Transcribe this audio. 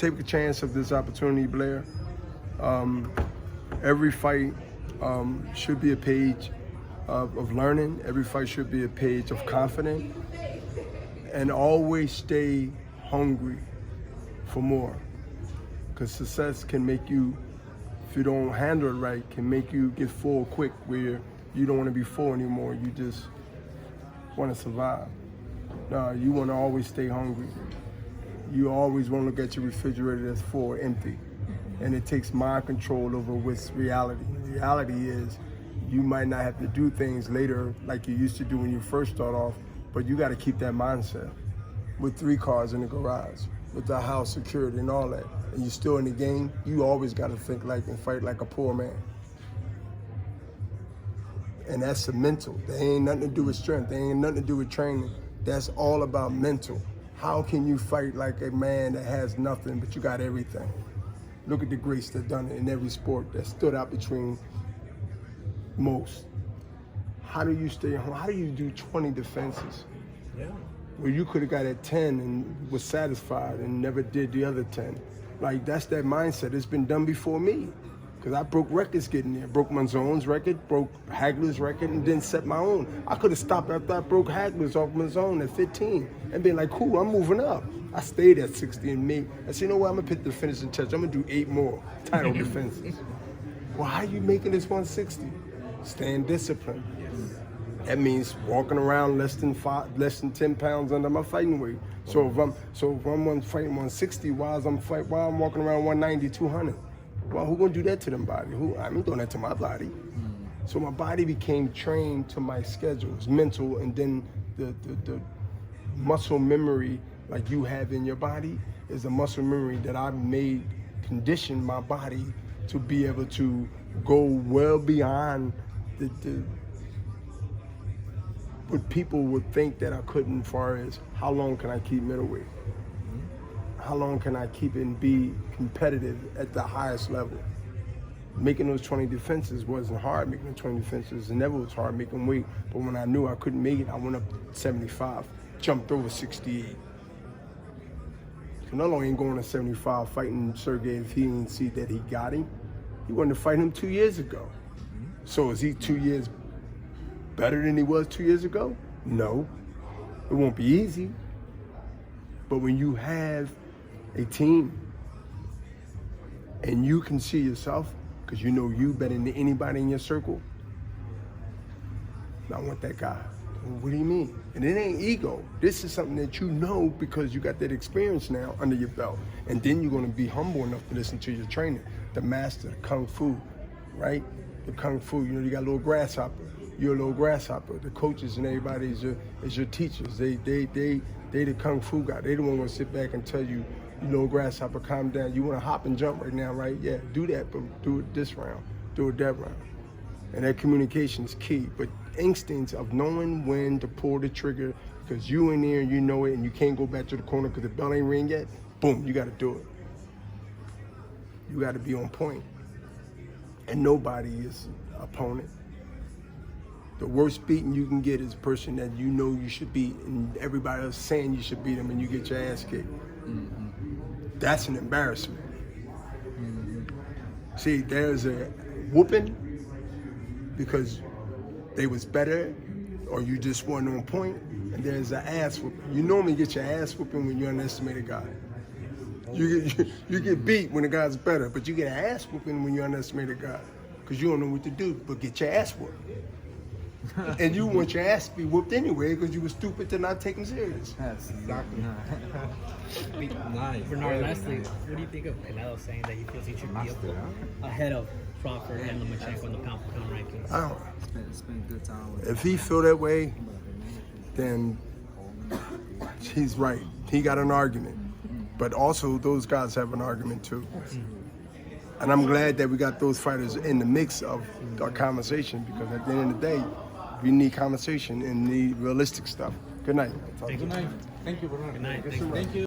take a chance of this opportunity, Blair. Every fight should be a page of learning. Every fight should be a page of confidence. And always stay hungry for more. Because success can make you, if you don't handle it right, can make you get full quick where you don't want to be full anymore. You just want to survive. No, you want to always stay hungry. You always want to look at your refrigerator that's full or empty. And it takes mind control over what's reality. Reality is you might not have to do things later like you used to do when you first start off, but you got to keep that mindset. With 3 cars in the garage, with the house secured and all that, and you're still in the game, you always got to think like and fight like a poor man. And that's the mental. That ain't nothing to do with strength. That ain't nothing to do with training. That's all about mental. How can you fight like a man that has nothing, but you got everything? Look at the greats that done it in every sport that stood out between most. How do you stay home? How do you do 20 defenses? Yeah. Where you could have got at 10 and was satisfied and never did the other 10. Like, that's that mindset. It's been done before me. Because I broke records getting there. Broke Manzone's record, broke Hagler's record, and then set my own. I could have stopped after I broke Hagler's off Manzone at 15 and been like, cool, I'm moving up. I stayed at 60 and me. I said, you know what, I'm gonna put the finishing touch. I'm gonna do 8 more title defenses. Well, how are you making this 160? Staying disciplined. That means walking around less than 10 pounds under my fighting weight. So if I'm fighting 160 while I'm walking around 190, 200. Well, who gonna do that to them body? I'm doing that to my body. So my body became trained to my schedules, mental, and then the muscle memory like you have in your body is a muscle memory that I made condition my body to be able to go well beyond what people would think that I couldn't, as far as how long can I keep middleweight? How long can I keep and be competitive at the highest level? Making those 20 defenses wasn't hard. Making the 20 defenses never was hard making weight. But when I knew I couldn't make it, I went up 75, jumped over 68. So not only ain't going to 75 fighting Sergey if he didn't see that he got him. He wanted to fight him 2 years ago. So is he 2 years better than he was 2 years ago? No. It won't be easy. But when you have a team and you can see yourself, because you know you better than anybody in your circle, I want that guy. Well, what do you mean? And it ain't ego. This is something that you know because you got that experience now under your belt. And then you're going to be humble enough to listen to your trainer, the master, the Kung Fu, right? The Kung Fu, you got a little grasshopper. You're a little grasshopper. The coaches and everybody is your teachers. They the Kung Fu guy. They the one gonna sit back and tell you, you know, grasshopper, calm down. You wanna hop and jump right now, right? Yeah, do that, but do it this round, do it that round. And that communication is key. But instincts of knowing when to pull the trigger, because you in there and you know it and you can't go back to the corner because the bell ain't ring yet, boom, you gotta do it. You gotta be on point. And nobody is opponent. The worst beating you can get is a person that you know you should beat and everybody else saying you should beat them and you get your ass kicked. That's an embarrassment. See, there's a whooping because they was better or you just weren't on point, and there's an ass whooping. You normally get your ass whooping when you underestimate a guy. You get beat when the guy's better, but you get an ass whooping when you underestimate a guy because you don't know what to do but get your ass whooped. And you want your ass to be whooped anyway because you were stupid to not take him serious. That's exactly. Nice. Bernard, lastly, what do you think of Canelo saying that he feels he should be ahead of Crawford and Lomachenko in the pound-for-pound rankings? I don't. It's been a good time. If he feel that way, then he's right. He got an argument. But also, those guys have an argument too. And I'm glad that we got those fighters in the mix of our conversation, because at the end of the day, we need conversation and need realistic stuff. Good night. Good night. Thank you, Bernard. Good night. Thank you.